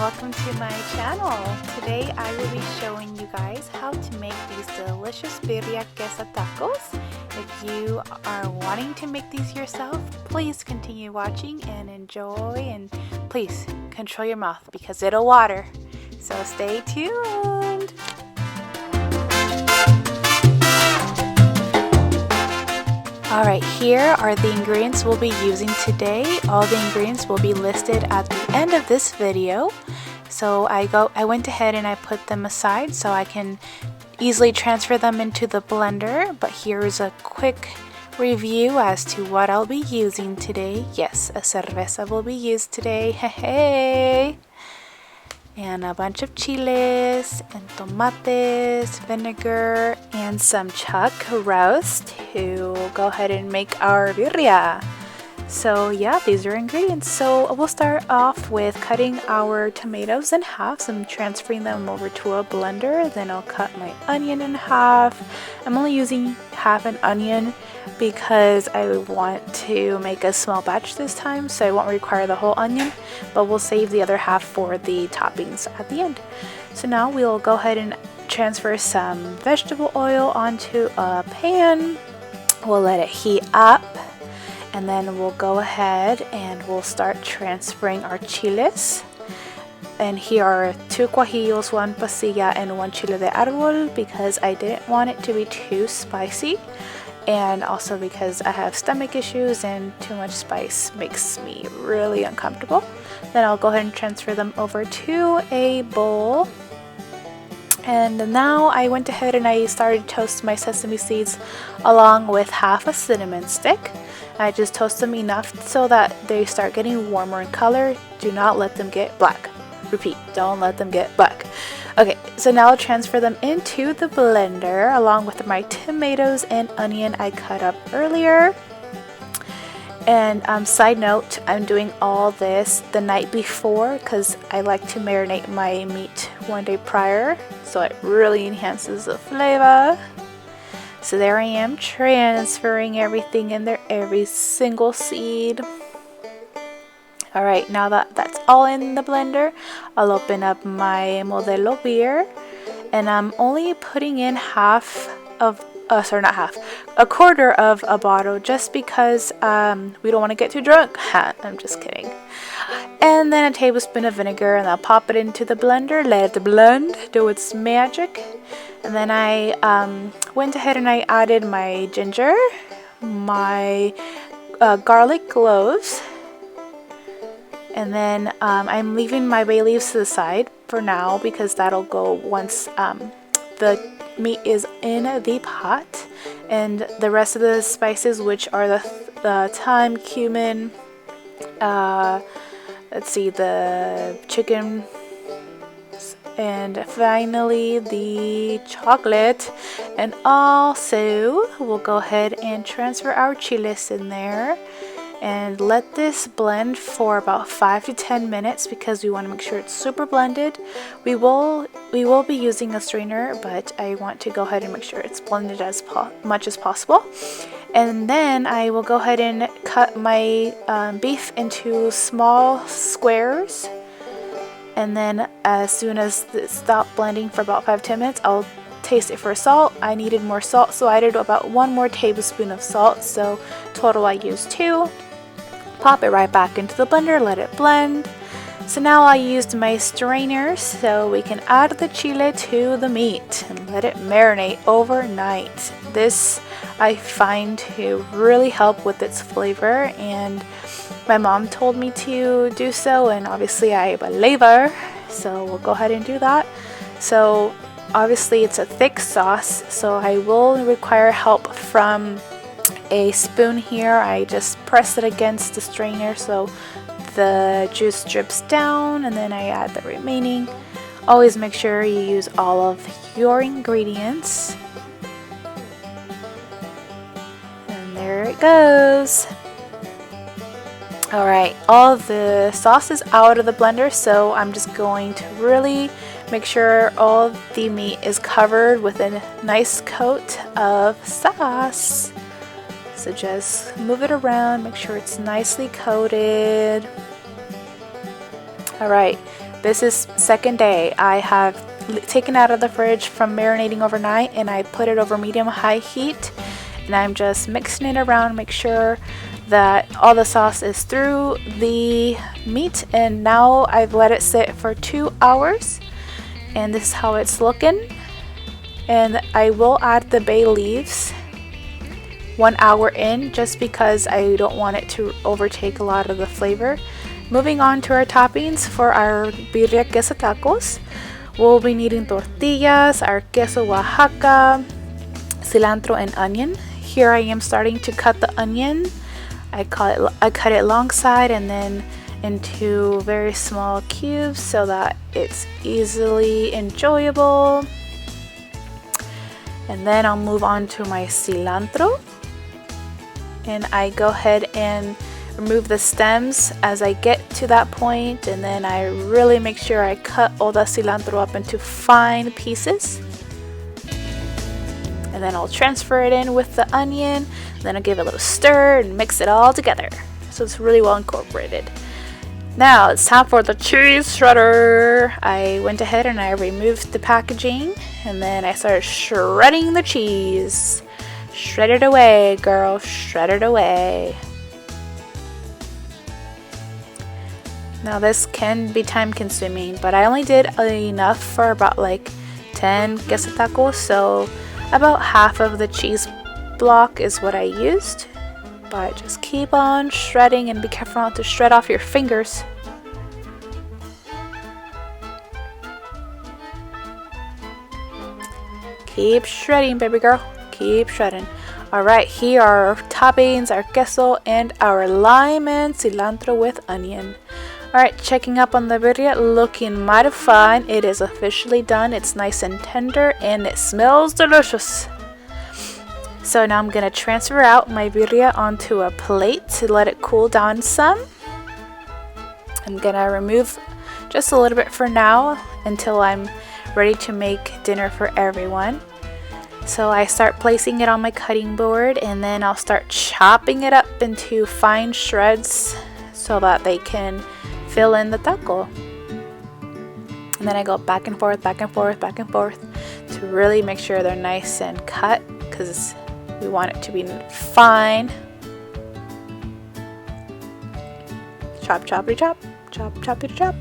welcome to my channel. Today I will be showing you guys how to make these delicious birria quesatacos. If you are wanting to make these yourself, please continue watching and enjoy, and please control your mouth because it'll water. So stay tuned. Alright, here are the ingredients we'll be using today. All the ingredients will be listed at the end of this video. So I went ahead and I put them aside so I can easily transfer them into the blender. But here's a quick review as to what I'll be using today. Yes, a cerveza will be used today. Hey! And a bunch of chiles and tomates, vinegar, and some chuck roast to go ahead and make our birria. So yeah, these are ingredients. So we'll start off with cutting our tomatoes in half. So I'm transferring them over to a blender. Then I'll cut my onion in half. I'm only using half an onion because I want to make a small batch this time, so I won't require the whole onion, but we'll save the other half for the toppings at the end. So now we'll go ahead and transfer some vegetable oil onto a pan. We'll let it heat up, and then we'll go ahead and we'll start transferring our chiles. And here are 2 guajillos, 1 pasilla, and 1 chile de árbol because I didn't want it to be too spicy. And also because I have stomach issues and too much spice makes me really uncomfortable. Then I'll go ahead and transfer them over to a bowl. And now I went ahead and I started to toast my sesame seeds along with half a cinnamon stick. I just toast them enough so that they start getting warmer in color. Do not let them get black. Repeat, don't let them get black. Okay, so now I'll transfer them into the blender along with my tomatoes and onion I cut up earlier. And side note, I'm doing all this the night before because I like to marinate my meat one day prior, so it really enhances the flavor. So there I am transferring everything in there, every single seed. Alright, now that that's all in the blender, I'll open up my Modelo beer, and I'm only putting in a quarter of a bottle just because we don't want to get too drunk. I'm just kidding. And then a tablespoon of vinegar, and I'll pop it into the blender, let it blend, do its magic. And then I went ahead and I added my ginger, my garlic cloves. And then I'm leaving my bay leaves to the side for now because that'll go once the meat is in the pot. And the rest of the spices, which are the thyme, cumin, let's see, the chicken, and finally the chocolate. And also we'll go ahead and transfer our chiles in there and let this blend for about 5 to 10 minutes because we want to make sure it's super blended. We will be using a strainer, but I want to go ahead and make sure it's blended as much as possible. And then I will go ahead and cut my beef into small squares. And then as soon as it stopped blending for about 5-10 minutes, I'll taste it for salt. I needed more salt, so I added about 1 more tablespoon of salt. So total I used 2. Pop it right back into the blender, let it blend. So now I used my strainer so we can add the chile to the meat and let it marinate overnight. This I find to really help with its flavor, and my mom told me to do so, and obviously I believe her, so we'll go ahead and do that. So obviously it's a thick sauce, so I will require help from a spoon here. I just press it against the strainer so the juice drips down, and then I add the remaining. Always make sure you use all of your ingredients. And there it goes. Alright, all the sauce is out of the blender, so I'm just going to really make sure all the meat is covered with a nice coat of sauce. So just move it around, make sure it's nicely coated. Alright, This is second day. I have taken out of the fridge from marinating overnight, and I put it over medium-high heat, and I'm just mixing it around, make sure that all the sauce is through the meat. And now I've let it sit for 2 hours, and this is how it's looking. And I will add the bay leaves 1 hour in, just because I don't want it to overtake a lot of the flavor. Moving on to our toppings for our birria quesatacos. We'll be needing tortillas, our queso Oaxaca, cilantro, and onion. Here I am starting to cut the onion. I cut it long side and then into very small cubes so that it's easily enjoyable. And then I'll move on to my cilantro, and I go ahead and remove the stems as I get to that point, and then I really make sure I cut all the cilantro up into fine pieces. And then I'll transfer it in with the onion, then I'll give it a little stir and mix it all together so it's really well incorporated. Now it's time for the cheese shredder. I went ahead and I removed the packaging, and then I started shredding the cheese. Shred it away, girl, shred it away. Now this can be time consuming, but I only did enough for about like 10 quesatacos, so about half of the cheese block is what I used. But just keep on shredding, and be careful not to shred off your fingers. Keep shredding, baby girl. Keep shredding. Alright, here are our toppings, our queso, and our lime and cilantro with onion. Alright, checking up on the birria, looking mighty fine. It is officially done. It's nice and tender, and it smells delicious. So now I'm going to transfer out my birria onto a plate to let it cool down some. I'm going to remove just a little bit for now until I'm ready to make dinner for everyone. So I start placing it on my cutting board, and then I'll start chopping it up into fine shreds so that they can fill in the taco. And then I go back and forth, back and forth, back and forth to really make sure they're nice and cut, because we want it to be fine. Chop, choppity chop, chop, choppity chop.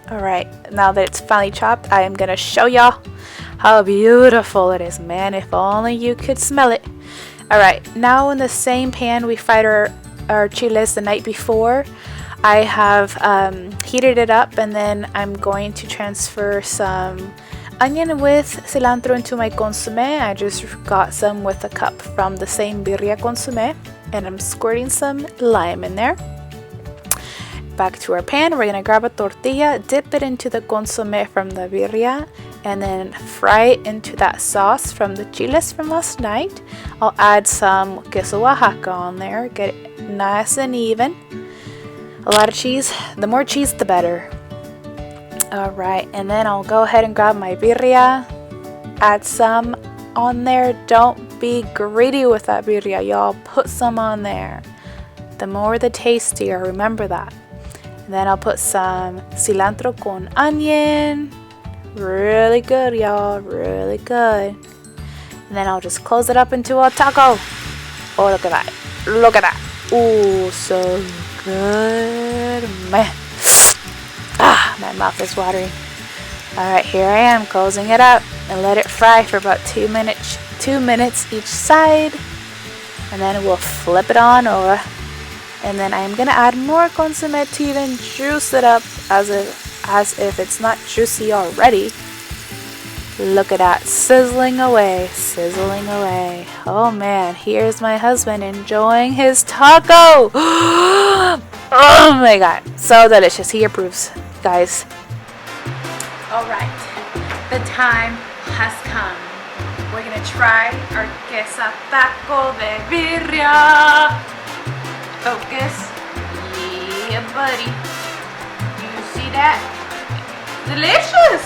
Alright, now that it's finally chopped, I am going to show y'all how beautiful it is. Man, if only you could smell it. Alright, now in the same pan we fried our chiles the night before. I have heated it up, and then I'm going to transfer some onion with cilantro into my consomme. I just got some with a cup from the same birria consomme, and I'm squirting some lime in there. Back to our pan, we're gonna grab a tortilla, dip it into the consomme from the birria, and then fry it into that sauce from the chiles from last night. I'll add some queso Oaxaca on there, get it nice and even. A lot of cheese, the more cheese the better. Alright, and then I'll go ahead and grab my birria, add some on there. Don't be greedy with that birria, y'all. Put some on there. The more the tastier, remember that. And then I'll put some cilantro con onion. Really good, y'all, really good. And then I'll just close it up into a taco. Oh, look at that. Look at that. Ooh, so good, man. Ah, my mouth is watering. Alright, here I am closing it up, and let it fry for about 2 minutes. 2 minutes each side, and then we'll flip it on over. And then I'm gonna add more consomme to even juice it up as if it's not juicy already. Look at that, sizzling away, sizzling away. Oh man, here's my husband enjoying his taco. Oh my god, so delicious. He approves, guys. Alright, the time has come. We're gonna try our quesataco de birria. Focus. Yeah, buddy. You see that? Delicious!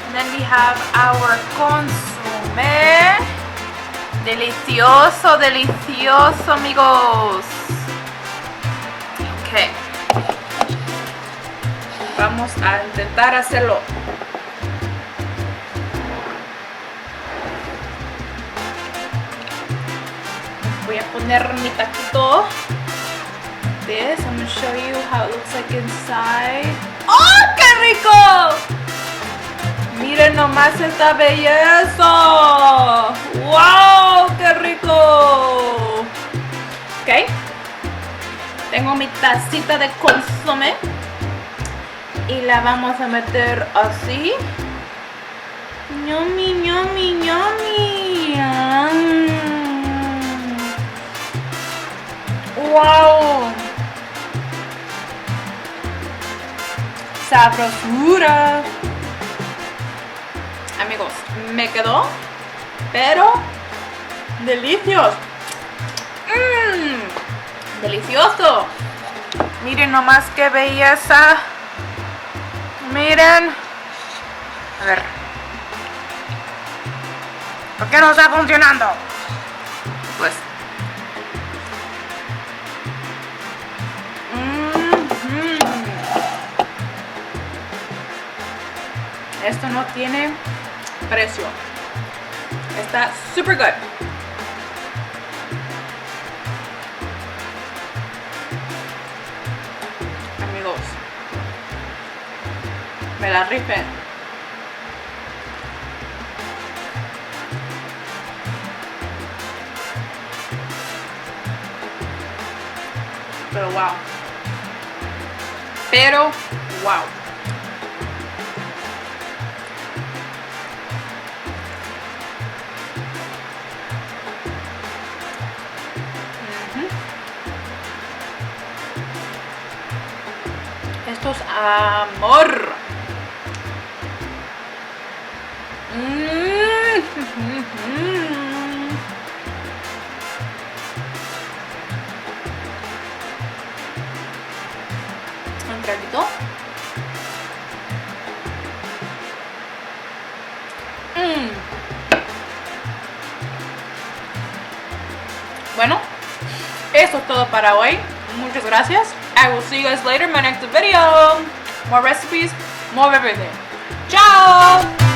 And then we have our consomme. Delicioso, delicioso, amigos. Okay. vamos a intentar hacerlo. Voy a poner mi taquito. This, I'm gonna show you how it looks like inside. ¡Oh, qué rico! Miren nomás esta belleza. ¡Wow! ¡Qué rico! Ok. Tengo mi tacita de consomé. Y la vamos a meter así. Yummy, yummy, yummy. ¡Wow! ¡Sabrosura! Amigos, me quedó, pero delicioso. Delicioso. Miren nomás qué belleza. Miren. A ver. ¿Por qué no está funcionando? Pues. Esto no tiene precio. Está super good. Amigos, me la rifé. Pero wow. Pero wow. Esto es amor. Un traguito. Bueno, eso es todo para hoy. Muchas gracias. I will see you guys later in my next video. More recipes, more everything. Ciao!